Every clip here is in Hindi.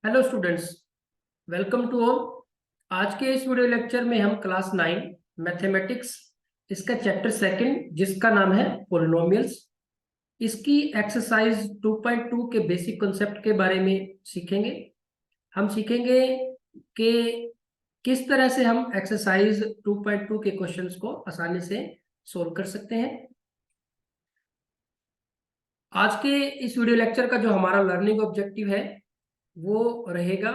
Hello students, welcome to all. आज के इस वीडियो लेक्चर में हम क्लास 9 मैथमेटिक्स इसका चैप्टर सेकंड जिसका नाम है पॉलिनोमियल्स, इसकी एक्सरसाइज 2.2 के बेसिक कॉन्सेप्ट के बारे में सीखेंगे। हम सीखेंगे कि किस तरह से हम एक्सरसाइज 2.2 के क्वेश्चंस को आसानी से सोल्व कर सकते हैं। आज के इस वीडियो लेक्चर का जो हमारा लर्निंग ऑब्जेक्टिव है वो रहेगा,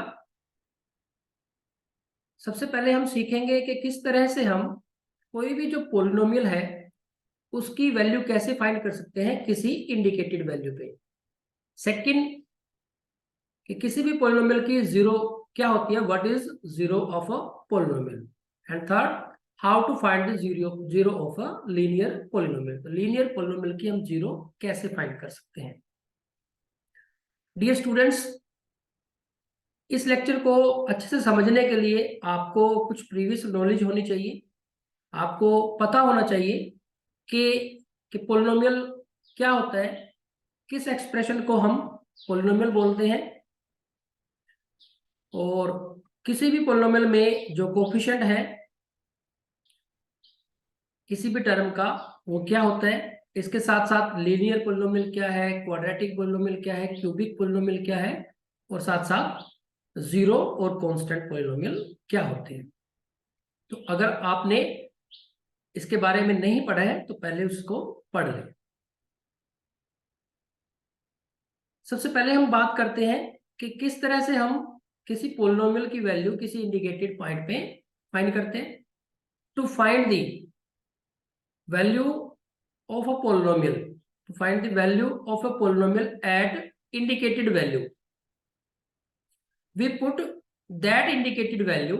सबसे पहले हम सीखेंगे कि किस तरह से हम कोई भी जो पॉलिनोमियल है उसकी वैल्यू कैसे फाइंड कर सकते हैं किसी इंडिकेटेड वैल्यू पे। सेकंड, कि किसी भी पॉलिनोमियल की जीरो क्या होती है, what is zero of a polynomial. And third, how to find the zero of a linear polynomial. तो लीनियर पॉलिनोमियल की हम जीरो कैसे फाइंड कर सकते हैं। डियर स्टूडेंट्स, इस लेक्चर को अच्छे से समझने के लिए आपको कुछ प्रीवियस नॉलेज होनी चाहिए। आपको पता होना चाहिए कि पॉलिनोमियल क्या होता है, किस एक्सप्रेशन को हम पॉलिनोमियल बोलते हैं, और किसी भी पॉलिनोमियल में जो कोफिशिएंट है किसी भी टर्म का वो क्या होता है। इसके साथ साथ लीनियर पॉलिनोमियल क्या है, क्वाड्रेटिक पॉलिनोमियल क्या है, क्यूबिक पॉलिनोमियल क्या है, और साथ साथ जीरो और कांस्टेंट पॉलिनोमियल क्या होते हैं। तो अगर आपने इसके बारे में नहीं पढ़ा है तो पहले उसको पढ़ लें। सबसे पहले हम बात करते हैं कि किस तरह से हम किसी पॉलिनोमियल की वैल्यू किसी इंडिकेटेड पॉइंट पे फाइंड करते हैं। To find the value of a polynomial, to find the value of a polynomial at indicated value, we put that indicated value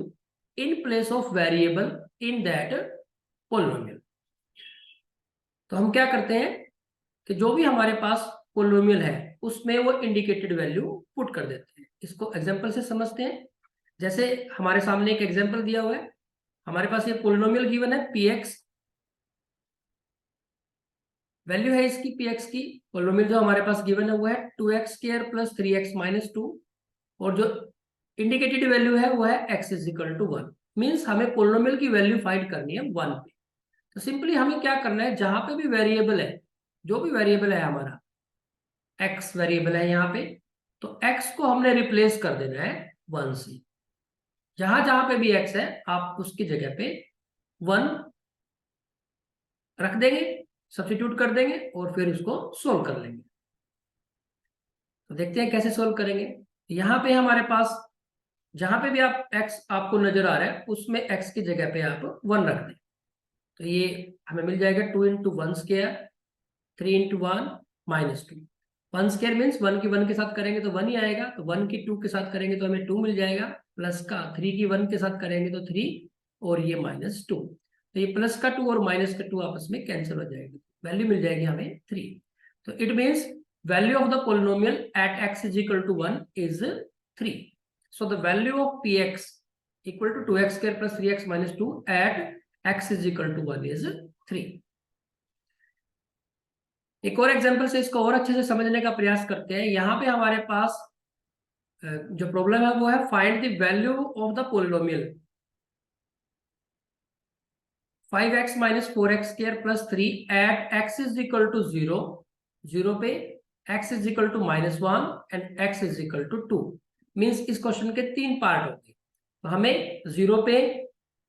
in place of variable in that polynomial। तो हम क्या करते हैं कि जो भी हमारे पास पोलिनोमियल है उसमें वो इंडिकेटेड वैल्यू पुट कर देते हैं। इसको एग्जांपल से समझते हैं। जैसे हमारे सामने एक एग्जांपल दिया हुआ है, हमारे पास ये पोलिनोमियल गिवन है px, वैल्यू है इसकी px की। पोलिनोमियल जो हमारे पास गिवन है वो है 2x² + 3x - 2, और जो इंडिकेटेड वैल्यू है वो है x = 1। मीन्स हमें पोलिनोमियल की वैल्यू फाइंड करनी है 1 पे। तो सिंपली हमें क्या करना है, जहां पे भी वेरिएबल है, जो भी वेरिएबल है हमारा x वेरिएबल है यहाँ पे, तो x को हमने रिप्लेस कर देना है 1 से। जहां जहां पे भी x है आप उसकी जगह पे 1 रख देंगे, सब्स्टिट्यूट कर देंगे और फिर उसको सोल्व कर लेंगे। तो देखते हैं कैसे सोल्व करेंगे। यहाँ पे हमारे पास जहां पे भी आप x आपको नजर आ रहा है उसमें x की जगह पे आप 1 रख दें। तो ये हमें मिल जाएगा 2 × 1², 3 × 1 - 2। 1² मीन्स 1 की 1 के साथ करेंगे तो 1 ही आएगा, तो 1 की 2 के साथ करेंगे तो हमें 2 मिल जाएगा, प्लस का 3 की 1 के साथ करेंगे तो 3, और ये -2। तो ये प्लस का 2 और माइनस का 2 आपस में कैंसिल हो जाएगी, वैल्यू मिल जाएगी हमें 3। तो it means value of the polynomial at x = 1 is 3। So the value of px equal to 2x² + 3x - 2 at x = 1 is 3। एक और एग्जांपल से इसको और अच्छे से समझने का प्रयास करते हैं। यहाँ पे हमारे पास जो प्रॉब्लम है वो है find the value of the polynomial 5x - 4x² + 3 at x = 0, 0 पे x = -1 एंड x = 2। मीन्स इस क्वेश्चन के 3 पार्ट होते हैं। तो हमें 0 पे,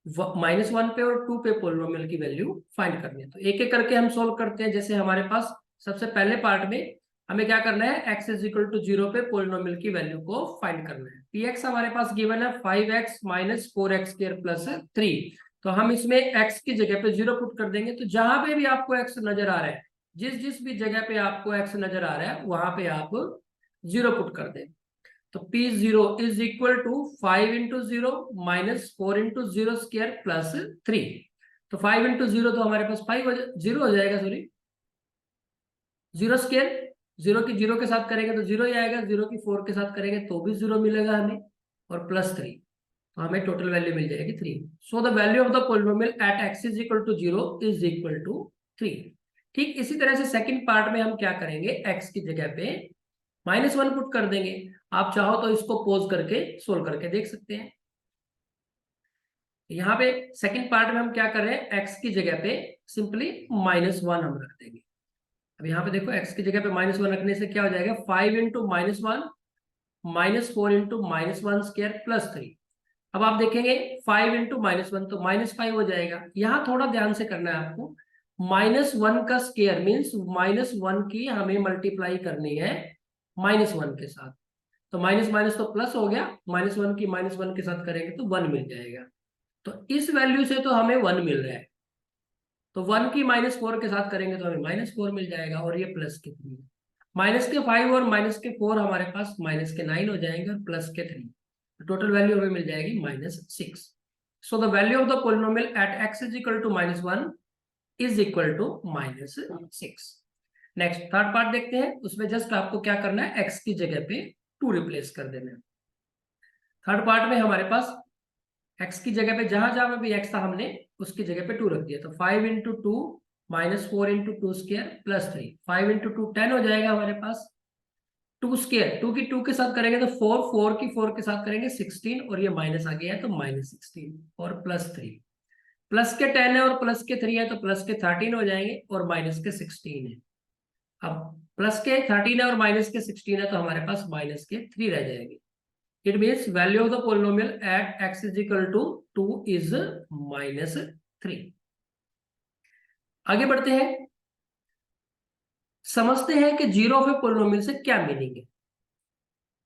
-1 पे और 2 पे पोलिनोमियल की वैल्यू फाइंड करनी है। तो एक एक करके हम सोल्व करते हैं। जैसे हमारे पास सबसे पहले पार्ट में हमें क्या करना है, x = 0 पे पोलिनोमियल की वैल्यू को फाइंड करना है। px हमारे पास गिवन है 5x - 4x² + 3। तो हम इसमें x की जगह पे 0 पुट कर देंगे। तो जहां पे भी आपको x नजर आ रहा है, जिस जिस भी जगह पे आपको x नजर आ रहा है वहां पे आप 0 पुट कर दें। तो P0 इज इक्वल टू 5 × 0 - 4 × 0² + 3। तो 5 × 0 तो हमारे पास 0 हो जाएगा, सॉरी 0², 0 की 0 के साथ करेंगे तो 0 ही आएगा, 0 की 4 के साथ करेंगे तो भी 0 मिलेगा हमें, और +3, तो हमें टोटल वैल्यू मिल जाएगी 3। So the value of the polynomial at x = 0 is equal to 3। ठीक इसी तरह से सेकंड पार्ट में हम क्या करेंगे, x की जगह पे -1 पुट कर देंगे। आप चाहो तो इसको पॉज करके सोल्व करके देख सकते हैं। यहाँ पे सेकंड पार्ट में हम क्या कर रहे हैं, x की जगह पे सिंपली -1 हम रख देंगे। अब यहाँ पे देखो x की जगह पे -1 रखने से क्या हो जाएगा, 5 इंटू -1 -4 इंटू -1² +3। अब आप देखेंगे 5 इंटू -1 तो -5 हो जाएगा। यहाँ थोड़ा ध्यान से करना है आपको, -1 का स्क्वायर मीन्स -1 की हमें मल्टीप्लाई करनी है -1 के साथ। तो माइनस माइनस तो प्लस हो गया, -1 की -1 के साथ करेंगे तो 1 मिल जाएगा। तो इस वैल्यू से तो हमें 1 मिल रहा है, तो 1 की -4 के साथ करेंगे तो हमें -4 मिल जाएगा, और ये प्लस के 3, -5 और -4 हमारे पास -9 हो जाएंगे, और +3, टोटल वैल्यू हमें मिल जाएगी -6। So the value of the polynomial at x is equal to -1 is equal to -6। Next third part देखते हैं, उसमें जस्ट आपको क्या करना है, x की जगह पे 2 रिप्लेस कर देना है। थर्ड पार्ट में हमारे पास x की जगह पे जहां जहां भी x था हमने उसकी जगह पे 2 रख दिया, तो 5 इंटू 2 -4 इंटू 2² +3, 5 इंटू 2 10 हो जाएगा हमारे पास। 2² 2 की 2 के साथ करेंगे तो 4, 4 की 4 के साथ करेंगे 16, और ये माइनस आ गया है तो -16, और +3, प्लस के 10 है और प्लस के 3 है तो प्लस के 13 हो जाएंगे, और माइनस के 16 है। अब प्लस के 13 है और माइनस के 16 है तो हमारे पास माइनस के 3 रह जाएंगे। It means value of the polynomial at x is equal to 2 is -3। आगे बढ़ते हैं, समझते हैं कि जीरो ऑफ ए पोलिनोमियल से क्या मीनिंग है।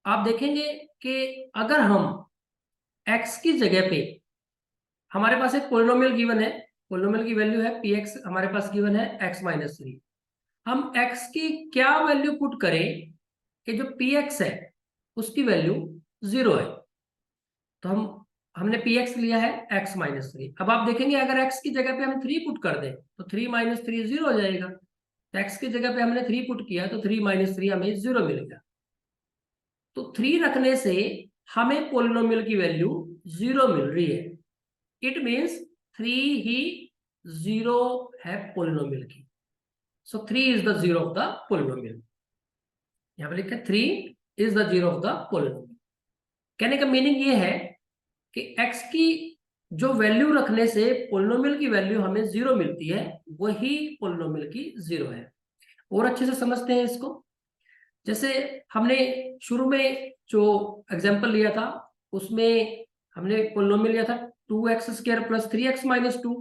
आप देखेंगे कि अगर हम x की जगह पे, हमारे पास एक पोलिनोमियल गिवन है, पोलिनोमियल की वैल्यू है px, हमारे पास गिवन है x-3, हम x की क्या वैल्यू पुट करें कि जो px है उसकी वैल्यू 0 है। तो हमने px लिया है x-3। अब आप देखेंगे अगर x की जगह पे हम 3 पुट कर दें तो 3 - 3 0 हो जाएगा। तो x की जगह पे हमने 3 पुट किया तो 3 - 3 हमें 0 मिलेगा। तो 3 रखने से हमें पोलिनोमियल की वैल्यू 0 मिल रही है। इट मीन्स 3 ही 0 है पोलिनोमियल की। सो 3 is the 0 of the polynomial. यहां पर लिखा है 3 is the 0 of the polynomial. कहने का मीनिंग ये है कि x की जो वैल्यू रखने से पोलिनोमियल की वैल्यू हमें 0 मिलती है, वही पोलिनोमियल की 0 है। और अच्छे से समझते हैं इसको। जैसे हमने शुरू में जो एग्जांपल लिया था उसमें हमने पोलिनोमियल लिया था 2x² + 3x - 2,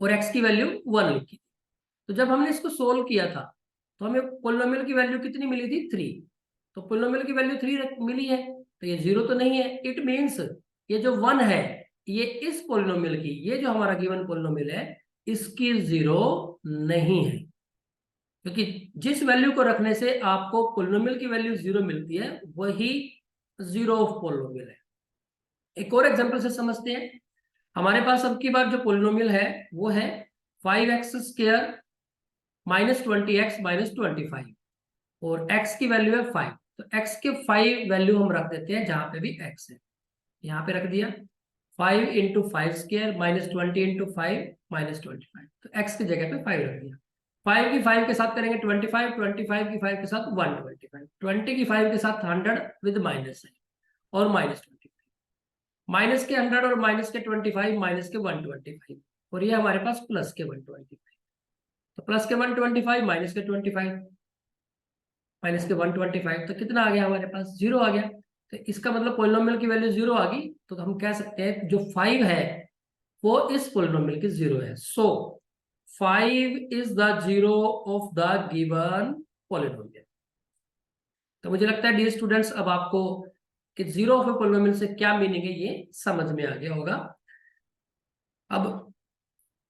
और x की वैल्यू 1 लिखी थी। तो जब हमने इसको सोल्व किया था तो हमें पोलिनोमियल की वैल्यू कितनी मिली थी, 3। तो पोलिनोमियल की वैल्यू 3 मिली है, तो ये 0 तो नहीं है। इट मीन्स ये जो 1 है ये इस पोलिनोमियल की, ये जो हमारा गिवन पोलिनोमियल है इसकी 0 नहीं है, क्योंकि जिस वैल्यू को रखने से आपको पोलिनोमियल की वैल्यू 0 मिलती है वही 0 ऑफ पोलिनोमियल है। एक और एग्जांपल से समझते हैं। हमारे पास अब की बार जो पोलिनोमियल है वो है 5x² -20x -25, और x की वैल्यू है 5। तो x के 5 वैल्यू हम रख देते हैं जहां पे भी x है, यहाँ पे रख दिया 5 इंटू 5² -20 इंटू 5 -25, तो x की जगह पे 5 रख दिया। 5 की 5 के साथ करेंगे 25, 25 की 5 के साथ 125, 20 की 5 के साथ 100 विद माइनस है, और -25, माइनस के 100 और माइनस के 25 माइनस के 125, और ये हमारे पास प्लस के 125। तो प्लस के 125 माइनस के 25 माइनस के 125, तो कितना आ गया हमारे पास, 0 आ गया। तो इसका मतलब पोलिनोमियल की वैल्यू 0 आ गई, तो हम कह सकते हैं जो 5 है वो इस पोलिनोमियल की 0 है। सो 5 is the 0 of the given polynomial. तो मुझे लगता है डियर स्टूडेंट्स अब आपको कि 0 ऑफ ए पोलिनोमियल से क्या मीनिंग है ये समझ में आ गया होगा। अब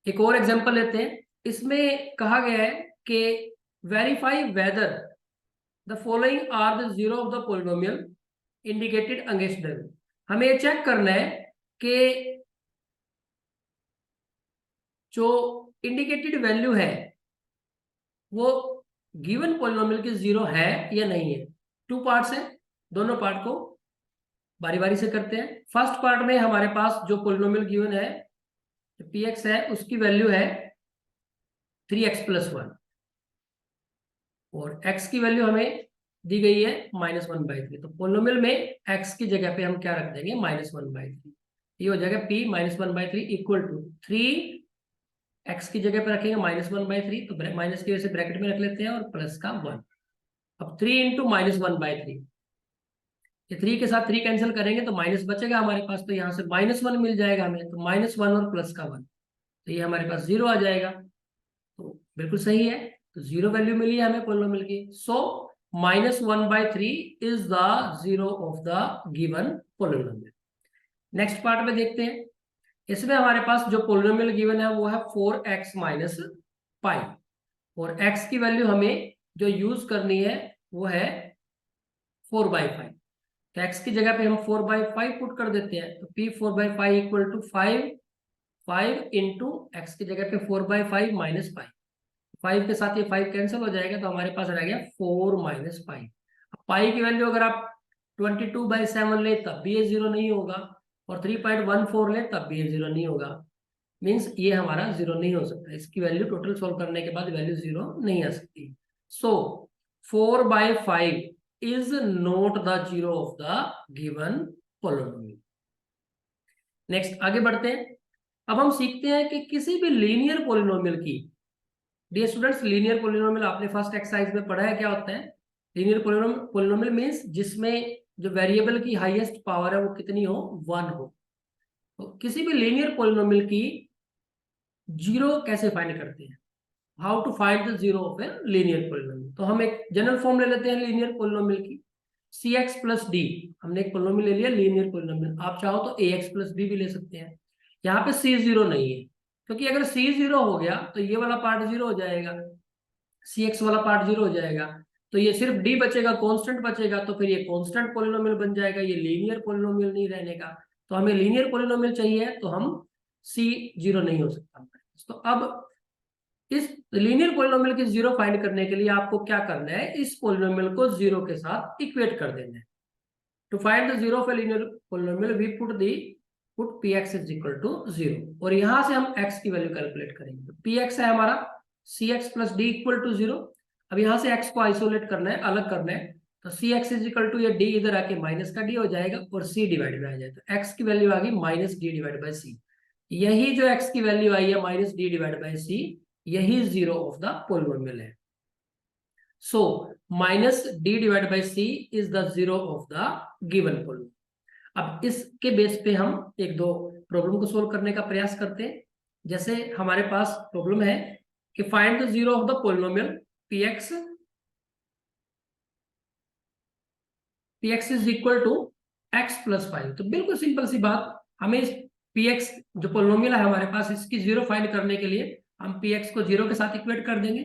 एक और एग्जांपल लेते हैं। इसमें कहा गया है कि verify whether the following are the 0 of the polynomial indicated against them. हमें ये चेक करना है कि जो इंडिकेटेड वैल्यू है वो गिवन पोलिनोमियल की 0 है या नहीं है। 2 पार्ट्स है, दोनों पार्ट को बारी बारी से करते हैं। फर्स्ट पार्ट में हमारे पास जो पोलिनोमियल गिवन है px है उसकी वैल्यू है 3x + 1, और x की वैल्यू हमें दी गई है -1/3, तो पोलिनोमियल में x की जगह पे हम क्या रख देंगे -1/3। ये हो जाएगा p -1/3 इक्वल टू 3 x की जगह पे रखेंगे -1/3, तो माइनस की वजह से ब्रैकेट में रख लेते हैं और प्लस का 1। अब 3 इंटू -1/3, ये 3 के साथ 3 कैंसिल करेंगे तो माइनस बचेगा हमारे पास, तो यहाँ से -1 मिल जाएगा हमें, तो -1 और प्लस का 1, तो ये हमारे पास 0 आ जाएगा। तो बिल्कुल सही है, तो 0 वैल्यू मिली है हमें पोलिनोमियल की। सो -1/3 is the zero of the given polynomial. Next part में देखते हैं, इसमें हमारे पास जो पोलिनोमियल गिवन है वो है 4x माइनस पाई, और x की वैल्यू हमें जो यूज करनी है वो है 4/5। तो x की जगह पे हम 4/5 पुट कर देते हैं, तो p 4/5 equal to 5 into x की जगह पे 4/5 माइनस पाई, 5 के साथ ये 5 कैंसिल हो जाएगा, तो हमारे पास रह गया 4 माइनस पाई। पाई की वैल्यू अगर आप 22/7 ले तब भी ये 0 नहीं होगा, और 3.14 ले तब भी ये 0 नहीं होगा। मीन्स ये हमारा 0 नहीं हो सकता, इसकी वैल्यू टोटल सोल्व करने के बाद वैल्यू 0 नहीं आ सकती। सो 4/5 is not the zero of the given polynomial। Next आगे बढ़ते हैं। अब हम सीखते हैं कि किसी भी लीनियर पोलिनोमियल की, डियर स्टूडेंट्स लीनियर पोलिनोमियल आपने फर्स्ट एक्सरसाइज में पढ़ा है क्या होता है। लीनियर पोलिनोमियल मींस जिसमें जो वेरिएबल की हाईएस्ट पावर है वो कितनी हो, 1 हो। तो किसी भी लीनियर पोलिनोमियल की जीरो कैसे फाइंड करते हैं, how to find the zero of a linear polynomial. तो हम एक जनरल फॉर्म ले लेते हैं लीनियर पोलिनोमियल की, cx प्लस डी। हमने एक पोलिनोमियल ले लिया लीनियर पोलिनोमियल, आप चाहो तो ax प्लस बी भी ले सकते हैं। यहाँ पे c 0 नहीं है, क्योंकि अगर c 0 हो गया तो ये वाला पार्ट 0 हो जाएगा, cx वाला पार्ट 0 हो जाएगा, तो ये सिर्फ d बचेगा, कांस्टेंट बचेगा, तो फिर ये कांस्टेंट पोलिनोमियल बन जाएगा, ये लीनियर पोलिनोमियल नहीं रहने का। तो हमें लीनियर पोलिनोमियल चाहिए, तो हम c 0 नहीं हो सकता। तो अब इस लीनियर पोलिनोमियल की जीरो फाइंड करने के लिए आपको क्या करना है, इस पोलिनोमियल को जीरो के साथ इक्वेट कर देना है। To find the zero of a linear polynomial we put px is equal to 0, और यहां से हम x की वैल्यू कैलकुलेट करेंगे। तो px है हमारा cx plus d equal to 0। अब यहां से x को आइसोलेट करना है, अलग करना है, तो cx इज इक्वल टू ये d इधर आके माइनस का d हो जाएगा और c डिवाइड में आ जाएगा, तो x की वैल्यू आ गई -d डिवाइड बाई c। यही जो x की वैल्यू आई है -d डिवाइड बाई c, यही जीरो ऑफ द पोलिनोमियल है। सो -d divide by c is the zero of the given polynomial. अब इसके बेस पे हम एक दो प्रॉब्लम को सोल्व करने का प्रयास करते हैं। जैसे हमारे पास प्रॉब्लम है कि find the zero of the polynomial px is equal to x plus 5। तो बिल्कुल सिंपल सी बात, हमें इस px जो पोलिनोमियल है हमारे पास, इसकी जीरो फाइंड करने के लिए हम px को 0 के साथ इक्वेट कर देंगे।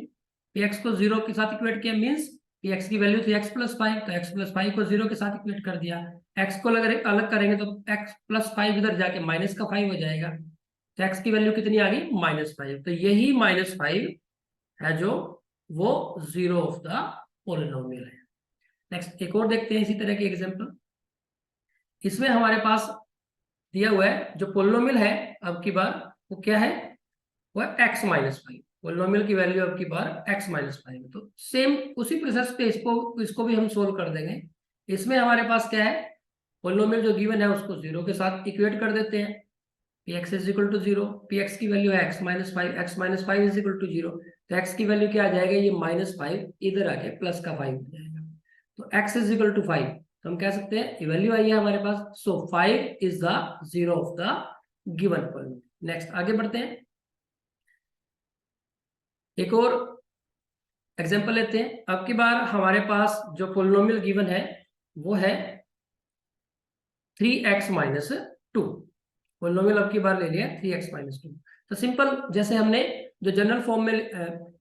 px को 0 के साथ इक्वेट किया मींस px की वैल्यू थी x प्लस 5, तो x प्लस 5 को 0 के साथ इक्वेट कर दिया। x को अलग करेंगे तो x प्लस 5 इधर जाके माइनस का 5 हो जाएगा, तो x की वैल्यू कितनी आ गई -5। तो यही -5 है जो वो जीरो ऑफ द पोलिनोमियल है। नेक्स्ट एक और देखते हैं इसी तरह की एग्जांपल। इसमें हमारे पास दिया हुआ है जो पोलिनोमियल है अब की बार वो क्या है, वो है x माइनस 5। पोलिनोमियल की वैल्यू अब की बार x माइनस 5 है, तो सेम उसी प्रोसेस पे इसको भी हम सोल्व कर देंगे। इसमें हमारे पास क्या है, पोलिनोमियल जो गिवन है उसको 0 के साथ इक्वेट कर देते हैं। px is equal to 0, px की वैल्यू है x minus 5, x minus 5 is equal to 0, तो x की वैल्यू क्या आ जाएगा, ये -5 इधर आके प्लस का 5 हो जाएगा, तो x इज इक्वल टू 5। तो हम कह सकते हैं ये वैल्यू आई है हमारे पास, सो 5 is the zero of the given polynomial. Next आगे बढ़ते हैं, एक और एग्जांपल लेते हैं। अब की बार हमारे पास जो पोलिनोमियल गिवन है वो है 3x माइनस 2। पोलिनोमियल अब की बार ले लिया 3x माइनस 2। तो सिंपल जैसे हमने जो जनरल फॉर्म में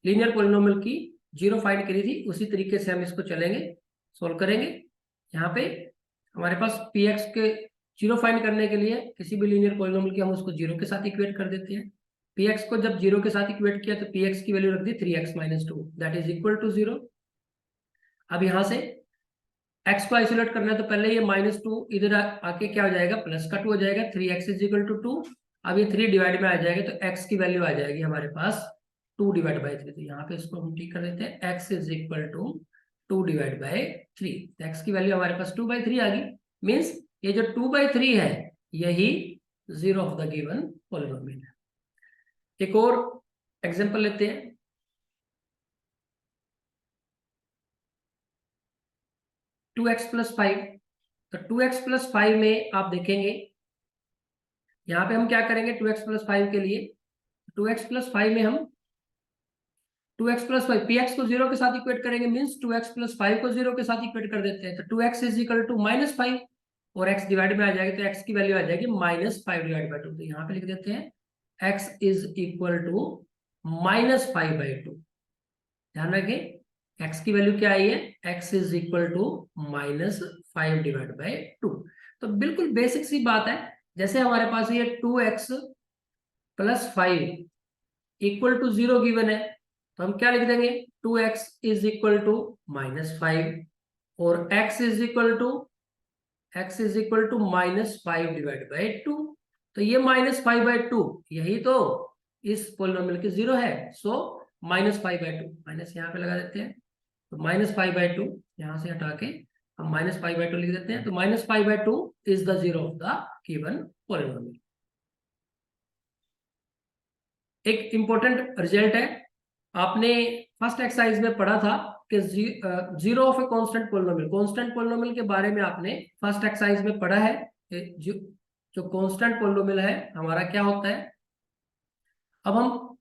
लीनियर पोलिनोमियल की जीरो फाइंड करी थी उसी तरीके से हम इसको चलेंगे, सोल्व करेंगे। यहाँ पे हमारे पास px के जीरो फाइंड करने के लिए किसी भी लीनियर पोलिनोमियल की हम उसको जीरो के साथ इक्वेट कर देते हैं। px को जब जीरो के साथ इक्वेट किया तो px की वैल्यू रख दी 3x minus 2 that is equal to 0। अब यहाँ से x को आइसोलेट करना है तो पहले ये -2 इधर आके क्या हो जाएगा, प्लस का 2 हो जाएगा, 3x इज इक्वल टू 2। अब ये 3 डिवाइड में आ जाएगा तो x की वैल्यू आ जाएगी हमारे पास 2 डिवाइड बाई 3। तो यहाँ पे इसको हम ठीक कर देते हैं, x is equal to 2 divide by 3। X की वैल्यू हमारे पास 2/3 आ गई। मीन्स ये जो 2/3 है यही zero of the given polynomial है। एक और एग्जांपल लेते हैं। Two x plus 5। तो 2x प्लस 5 में आप देखेंगे यहाँ पे हम क्या करेंगे 2x प्लस 5 के लिए। 2x प्लस 5 में हम 2x प्लस 5 px को 0 के साथ इक्वेट करेंगे। मीन्स 2x प्लस 5 को 0 के साथ इक्वेट कर देते हैं। तो 2x इज इक्वल टू -5 और x डिवाइड में आ जाएगी तो x की वैल्यू आ जाएगी -5 डिवाइड बाई 2। तो यहाँ पे लिख देते हैं x इज इक्वल टू -5/2। ध्यान रखें x की वैल्यू क्या आई है, x is equal to -5 divide by 2। तो बिल्कुल बेसिक सी बात है। जैसे हमारे पास ये 2x plus 5 equal to 0 given है तो हम क्या लिख देंगे 2x इज इक्वल टू -5 और x is equal to -5 divide by 2। तो ये -5/2 यही तो इस पोलिनोमियल के 0 है। सो -5/2 माइनस यहाँ पे लगा देते हैं। तो -5/2 यहाँ से हटा के हम -5/2 लिख देते हैं। तो -5/2 is the zero of the given polynomial. एक इंपॉर्टेंट रिजल्ट है, आपने फर्स्ट एक्सरसाइज में पढ़ा था कि zero of a constant polynomial. Constant polynomial के बारे में आपने फर्स्ट एक्सरसाइज में पढ़ा है। जो कांस्टेंट पॉलिनोमियल है हमारा क्या होता है। अब हम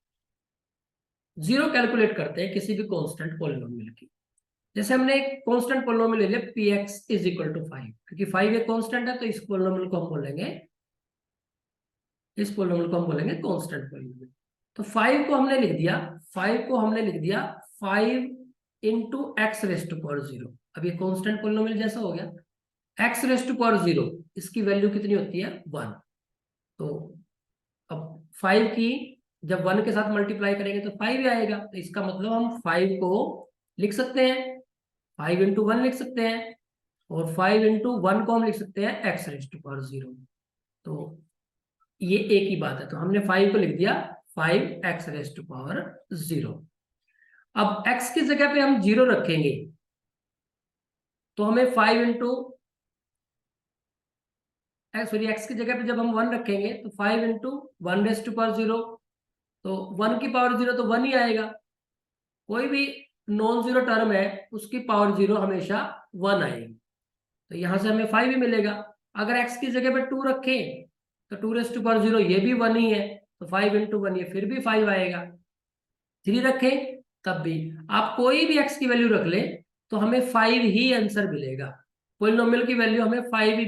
जीरो कैलकुलेट करते हैं किसी भी कांस्टेंट पॉलिनोमियल की। जैसे हमने एक कांस्टेंट पॉलिनोमियल ले लिया px इज इक्वल टू 5, क्योंकि 5 एक कांस्टेंट है तो इस पॉलिनोमियल को हम बोलेंगे कांस्टेंट पॉलिनोमियल। तो 5 को हमने लिख दिया 5 into x raised to power 0। अब ये कांस्टेंट पॉलिनोमियल जैसा हो गया। एक्स रेस्ट टू पावर 0 इसकी वैल्यू कितनी होती है 1। तो अब 5 की जब 1 के साथ मल्टीप्लाई करेंगे तो 5 ही आएगा। तो इसका मतलब हम 5 को लिख सकते हैं 5 इंटू 1 लिख सकते हैं और 5 इंटू 1 को हम लिख सकते हैं एक्स रेस्ट टू पावर 0। तो ये एक ही बात है। तो हमने 5 को लिख दिया 5x रेस्ट टू पावर 0। अब x की जगह पे हम 0 रखेंगे तो हमें 5 इंटू सॉरी x की जगह पे जब हम 1 रखेंगे तो 5 इंटू 1 रेस्ट टू पावर 0। तो 1 की पावर 0 तो 1 ही आएगा। कोई भी नॉन जीरो टर्म है उसकी पावर 0 हमेशा 1 आएगी। तो यहां से हमें 5 ही मिलेगा। अगर x की जगह पे 2 रखें तो 2 रेस्ट टू पावर 0 ये भी 1 ही है। तो 5 इंटू 1 ये फिर भी 5 आएगा। 3 रखें तब भी। आप कोई भी x की वैल्यू रख ले तो हमें 5 ही आंसर मिलेगा। पॉलिनोमियल की वैल्यू हमें 5 ही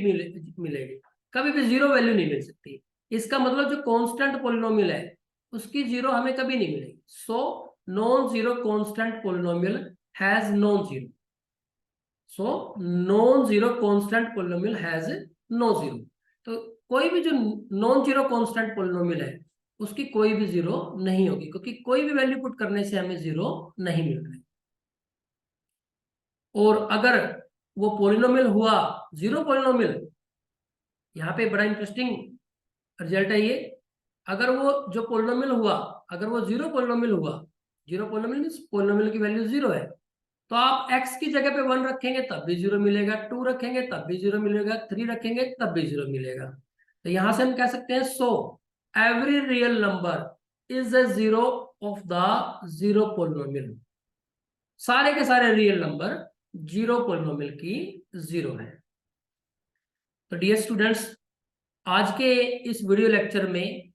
मिलेगी, कभी भी 0 वैल्यू नहीं मिल सकती। इसका मतलब जो कांस्टेंट पॉलिनोमियल है उसकी 0 हमें कभी नहीं मिलेगी। So non zero constant polynomial has non zero. So non zero constant polynomial has no zero. तो कोई भी जो नॉन जीरो कांस्टेंट पॉलिनोमियल है उसकी कोई भी 0 नहीं होगी, क्योंकि कोई भी वैल्यू पुट करने से हमें 0 नहीं मिल रहा है। और अगर वो पॉलिनोमियल हुआ 0 पॉलिनोमियल, यहाँ पे बड़ा इंटरेस्टिंग रिजल्ट है ये। अगर वो जो पॉलिनोमियल हुआ अगर वो 0 पॉलिनोमियल हुआ, 0 पॉलिनोमियल मींस पॉलिनोमियल की वैल्यू 0 है, तो आप x की जगह पे 1 रखेंगे तब भी 0 मिलेगा, 2 रखेंगे तब भी 0 मिलेगा, 3 रखेंगे तब भी 0 मिलेगा। तो यहां से हम कह सकते हैं so every real number is a zero of the zero polynomial. सारे के सारे रियल नंबर जीरो पॉलिनोमियल की 0 है। तो डियर स्टूडेंट्स, आज के इस वीडियो लेक्चर में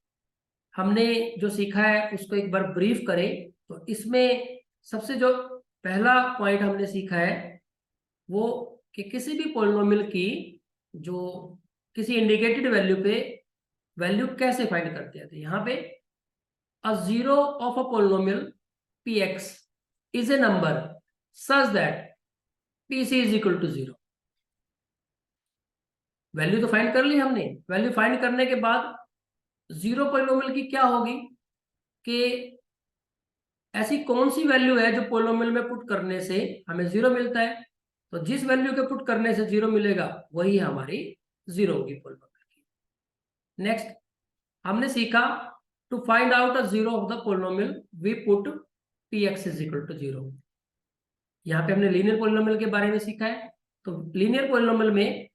हमने जो सीखा है उसको एक बार ब्रीफ करें। तो इसमें सबसे जो पहला पॉइंट हमने सीखा है वो कि किसी भी पॉलिनोमियल की जो किसी इंडिकेटेड वैल्यू पे वैल्यू कैसे फाइंड करते हैं। तो यहाँ पे a zero of a polynomial px is a number such that pc is equal to 0। Value तो फाइंड कर ली हमने। वैल्यू फाइंड करने के बाद जीरो पॉलिनोमियल की क्या होगी कि ऐसी कौन सी वैल्यू है जो पॉलिनोमियल में पुट करने से हमें 0 मिलता है। तो जिस वैल्यू के पुट करने से 0 मिलेगा वही हमारी 0 होगी पॉलिनोमियल की। नेक्स्ट हमने सीखा to find out a zero of the polynomial we put px is equal to 0। यहाँ पे हमने लीनियर पॉलिनोमियल के बारे में सीखा है। तो लीनियर पॉलिनोमियल में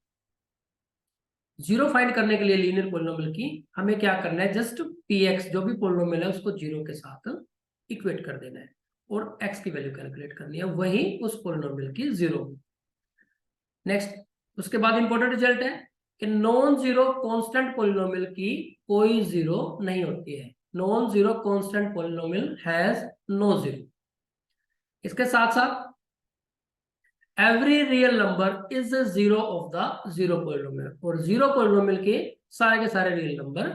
जीरो फाइंड करने के लिए लीनियर पॉलिनोमियल की हमें क्या करना है, जस्ट px जो भी पॉलिनोमियल है उसको जीरो के साथ इक्वेट कर देना है और x की वैल्यू कैलकुलेट करनी है, वही उस पॉलिनोमियल की जीरो। नेक्स्ट, उसके बाद इंपॉर्टेंट रिजल्ट है कि नॉन जीरो कांस्टेंट पॉलिनोमियल की कोई जीरो नहीं होती है। Non zero constant polynomial has no zero. इसके साथ साथ every real number is the zero of the zero polynomial, और जीरो पॉलिनोमियल के सारे रियल नंबर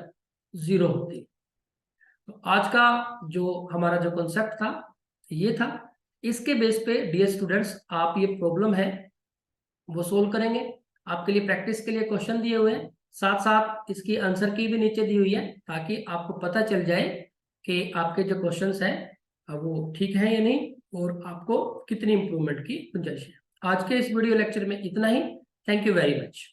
जीरो होते हैं। तो आज का जो हमारा जो कॉन्सेप्ट था ये था। इसके बेस पे डियर स्टूडेंट्स आप ये प्रॉब्लम है वो सोल्व करेंगे। आपके लिए प्रैक्टिस के लिए क्वेश्चन दिए हुए हैं, साथ साथ इसकी आंसर की भी नीचे दी हुई है, ताकि आपको पता चल जाए कि आपके जो क्वेश्चंस हैं वो ठीक है या नहीं और आपको कितनी इंप्रूवमेंट की गुंजाइश है। आज के इस वीडियो लेक्चर में इतना ही। Thank you very much.